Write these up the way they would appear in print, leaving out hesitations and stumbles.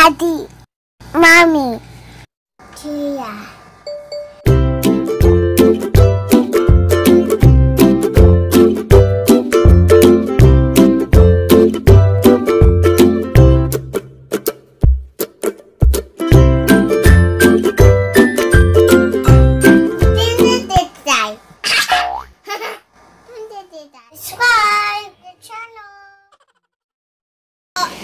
Daddy, Mommy, Tia. Subscribe the channel.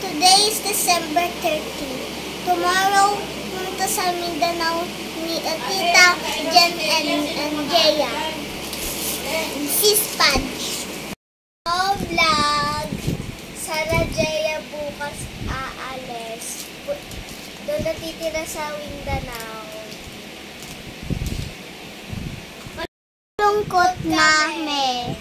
Today is December 30. Tomorrow, punta sa Mindanao ni Tita Jen and Jaya. Si Sponge. Vlog. Sara Jaya bukas aalis. Doon natitira sa Mindanao. Lungkot na me.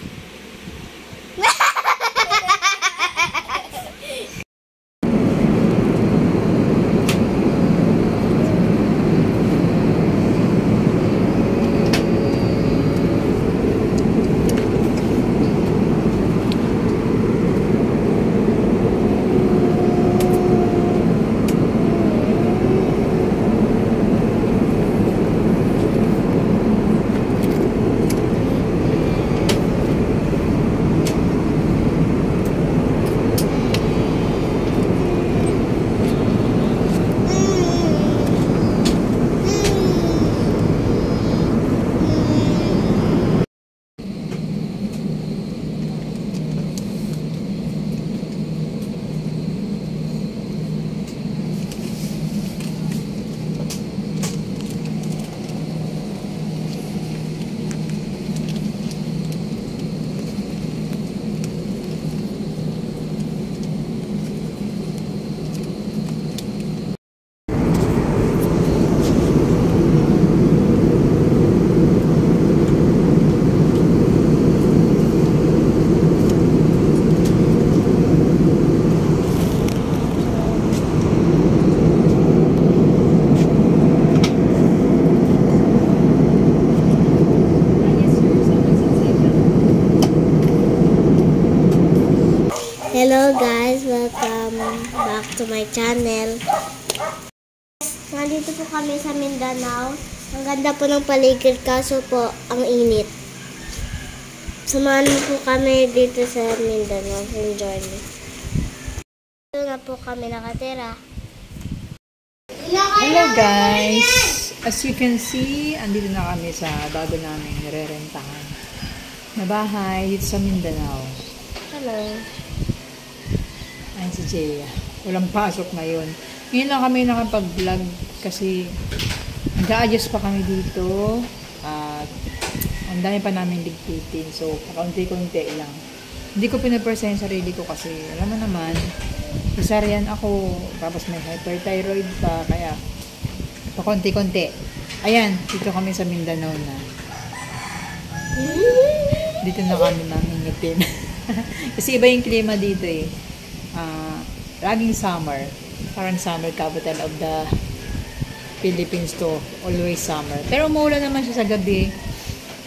Hello guys, welcome back to my channel. Nandito po kami sa Mindanao. Ang ganda po ng paligid, kaso po ang init. Samahan mo po kami dito sa Mindanao. Enjoy me. Dito na po kami nakatira. Hello guys! As you can see, andito na kami sa bago namin nirerentahan na bahay dito sa Mindanao. Hello. Ayan si Jaya. Walang pasok ngayon. Ngayon lang kami nakapag-vlog kasi nag-a-adjust pa kami dito at ang dami pa namin ligpitin. So, kaunti-kunti lang. Hindi ko pinapersa yung sarili ko kasi alam mo naman, cesarean ako, tapos may hyperthyroid pa, kaya pakunti-kunti. Ayan, dito kami sa Mindanao na. Dito na kami nangingitin. Kasi iba yung klima dito eh. Laging summer. Parang summer capital of the Philippines to. Always summer. Pero umuulan naman siya sa gabi.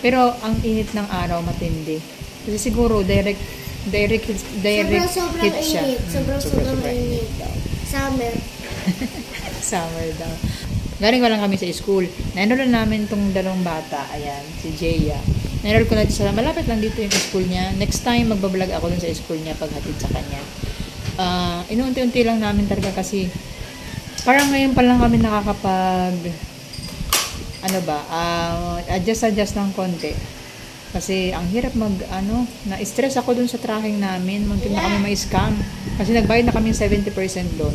Pero ang init ng araw matindi. Kasi siguro direct hit siya. Sobrang init daw. Summer. Summer daw. Galing ko lang kami sa school. Na-enroll namin itong dalawang bata. Ayan, si Jaya. Na-enroll ko na sa malapit lang dito yung school niya. Next time, magbablog ako dun sa school niya paghatid sa kanya. Inuunti-unti lang namin talaga kasi parang ngayon pa lang kami nakakapag adjust ng konti. Kasi ang hirap na-stress ako dun sa tracking namin. Muntik na kami ma-scam. Kasi nagbayad na kami 70% doon.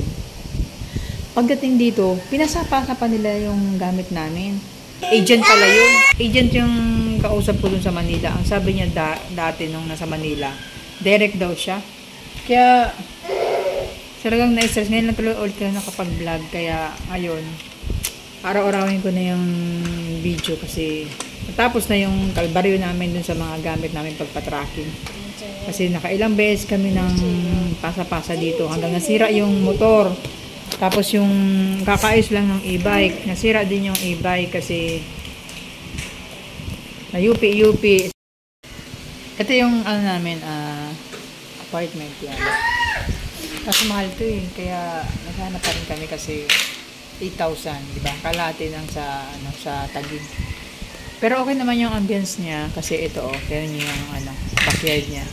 Pagdating dito, pinasapasa pa nila yung gamit namin. Agent pala yun. Agent yung kausap ko dun sa Manila. Ang sabi niya dati nung nasa Manila, direct daw siya. Kaya talagang na-stress. Ngayon lang tuloy ulit ko na nakapag-vlog. Kaya ngayon, araw-arawin ko na yung video kasi natapos na yung kalbaryo namin dun sa mga gamit namin pagpatracking. Kasi nakailang beses kami ng pasa-pasa dito hanggang nasira yung motor. Tapos yung kakayos lang ng e-bike. Nasira din yung e-bike kasi na UP. Ito yung namin, apartment yan. Kasi mahal to eh. Kaya sana pa rin kami kasi 8,000, di ba? Kalahati lang sa sa Taguig. Pero okay naman yung ambience niya kasi ito kaya niyo yung backyard niya.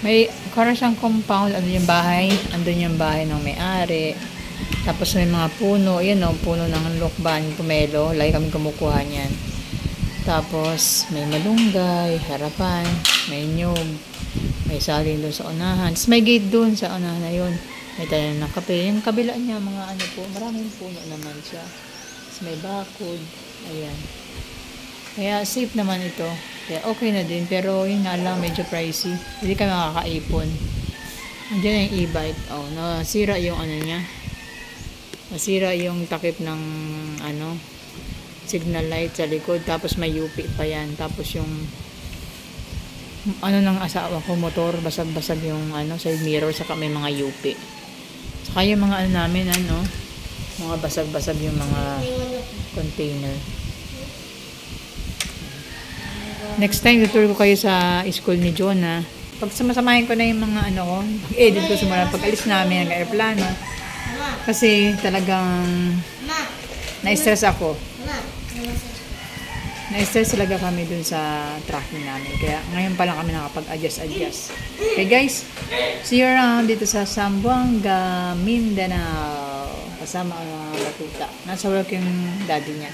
May parang siyang compound, yung bahay, andun yung bahay ng may-ari. Tapos may mga puno, yan puno ng lokban, pomelo, lagi kami kumukuha niyan. Tapos may malunggay, harapan, may nyug, may saling doon sa unahan. Tapos may gate doon sa unahan na yun. May tanim ng kape. Yung kabila niya, mga po, maraming puno naman siya. Tapos may bakod. Ayan. Kaya safe naman ito. Kaya okay na din. Pero yun nga lang, medyo pricey. Hindi ka makakaipon. Andiyan yung e-bike. Nasira yung niya. Nasira yung takip ng signal light sa likod. Tapos may UP pa yan. Tapos yung ng asawa ko, motor, basag-basag yung side mirror, saka may mga UP. Saka yung mga namin, mga basag-basag yung mga container. Next time, tutur ko kayo sa school ni Jonah. Pag samasamahin ko na yung mga edit ko simula pag-alis namin ng aeroplano. Kasi talagang na-stress ako. Na-stress talaga kami dun sa tracking namin. Kaya ngayon pa lang kami nakapag-adjust. Okay guys, see you around dito sa Zamboanga, Mindanao. Kasama ang mga batuta. Nasa work yung daddy niya.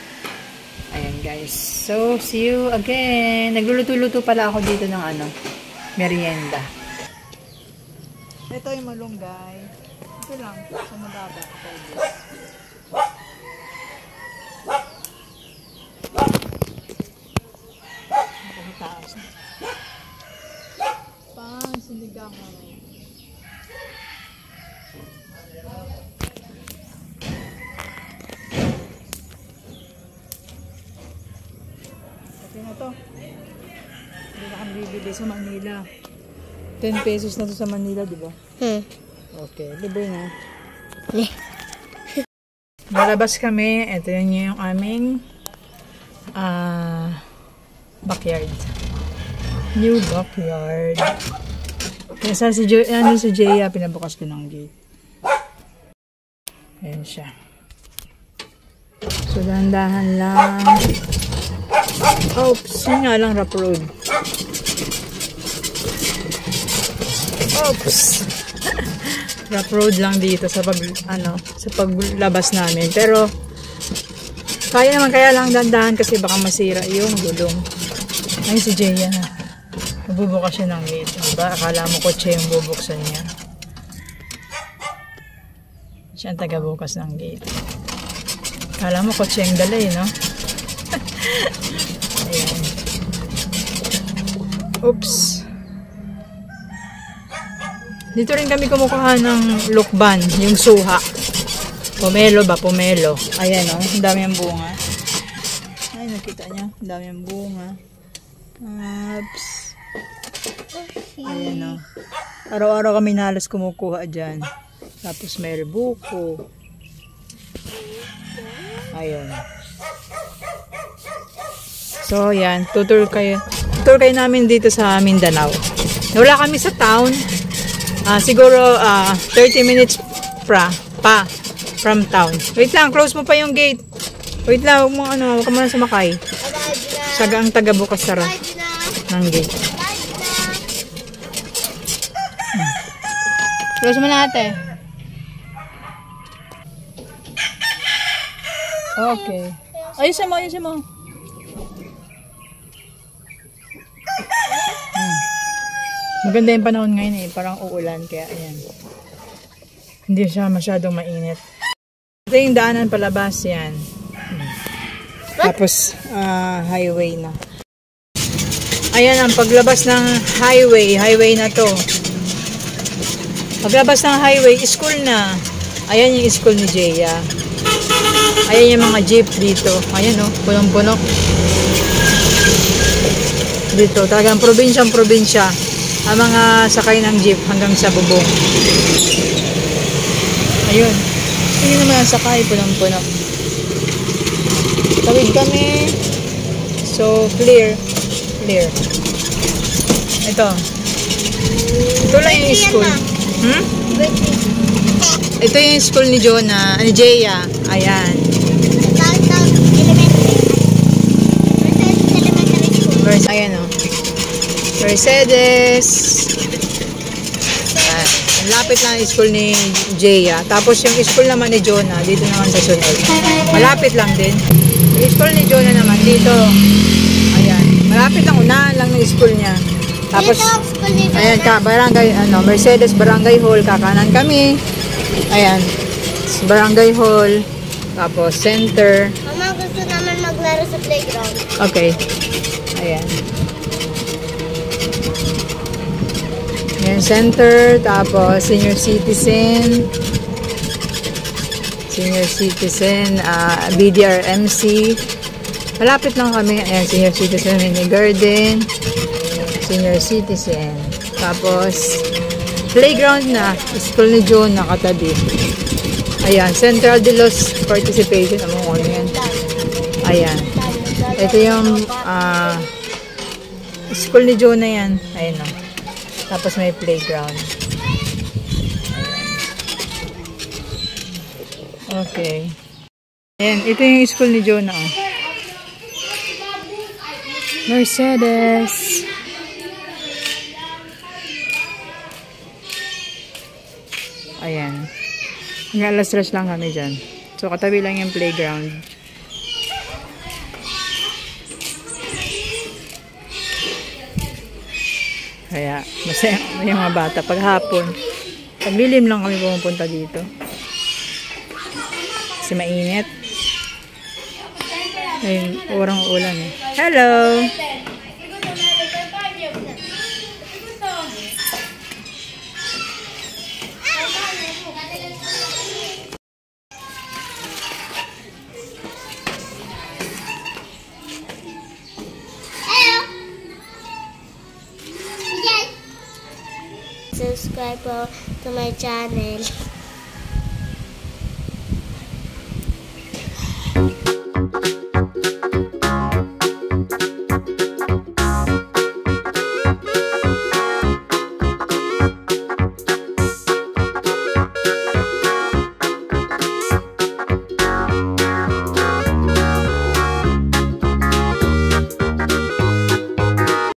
Ayan guys. So, see you again. Nagluluto-luto pala ako dito ng merienda. Ito yung malunggay. Ito lang. Sa mababa. Taas na. Sinigang namin. Okay na to. Hindi na kami bibili sa Manila. 10 pesos na to sa Manila, di ba? Okay, libre na. Malabas kami. Ito yun yung aming backyard. New backyard. Kaya si Jaya, pinabukas ko ng gate. Ayan siya. So, dahan-dahan lang. Oops! Yun nga lang, rough road. Oops! Rough road lang dito sa paglabas namin. Pero, kaya lang dahan-dahan kasi baka masira yung gulong. Ay, si Jaya. Nabubukas siya ng gate. Diba? Akala mo kotse yung bubuksan niya. Siya ang taga-bukas ng gate. Akala mo kotse yung dala no? Ayan. Oops. Dito rin kami kumukuha ng lukban, yung suha. Pomelo ba? Pomelo. Ayan ang dami ang bunga. Ay, nakita niyo? Ang dami ang bunga. Oops. Ayan araw-araw kami nalas kumukuha dyan. Tapos may rebuko. Ayun. So, yan. Tutur kayo namin dito sa Mindanao. Wala kami sa town. Siguro 30 minutes from town. Wait lang, close mo pa yung gate. Wait lang, huwag ka muna sumakay. Siya ang taga-bukas ng gate. Close mo na ate. Okay. Ayusin mo. Maganda yung panahon ngayon parang uulan kaya ayan. Hindi siya masyadong mainit. Ito yung daanan palabas yan. Tapos highway na. Ayan ang paglabas ng highway na to. Paglabas ng highway, school na. Ayan yung school ni Jaya. Ayan yung mga jeep dito. Ayan punong-puno. Dito, talagang probinsyang-probinsya. Ang mga sakay ng jeep hanggang sa bubong. Ayun. Tingin naman ang sakay, punong-puno. Tawid kami. So, clear. Ito. Ito lang yung school. Ito yung school ni Jonah, ni Jeya. Ayan. Ayan o. Mercedes. Ayan. Ang lapit lang yung school ni Jeya. Tapos yung school naman ni Jonah, dito naman sa sunod. Malapit lang din. Yung school ni Jonah naman, dito. Ayan. Malapit lang, unahan lang ng school niya. Tapos, ayan ka, barangay, Mercedes Barangay Hall, kakanan kami. Ayan. Barangay Hall. Tapos, center. Mama, gusto naman maglaro sa playground. Okay. Ayan. Ayan, center. Tapos, senior citizen. Senior citizen. BDRMC. Malapit lang kami. Ayan, senior citizen. Mini garden. Senior citizen. Tapos, playground na. School ni John nakatabi. Ayan, Central de los Participation. Ano yan? Ayan. Ito yung school ni John na yan. Ayan o. Tapos may playground. Ayan. Okay. Ayan, ito yung school ni John na. Mercedes. Ayan. Hanggang alas 3 lang kami dyan. So, katabi lang yung playground. Kaya, masaya yung mga bata. Paghapon, paglilim lang kami pumunta dito. Kasi mainit. Ayun, urang ulan eh. Hello! Subscribe po to my channel.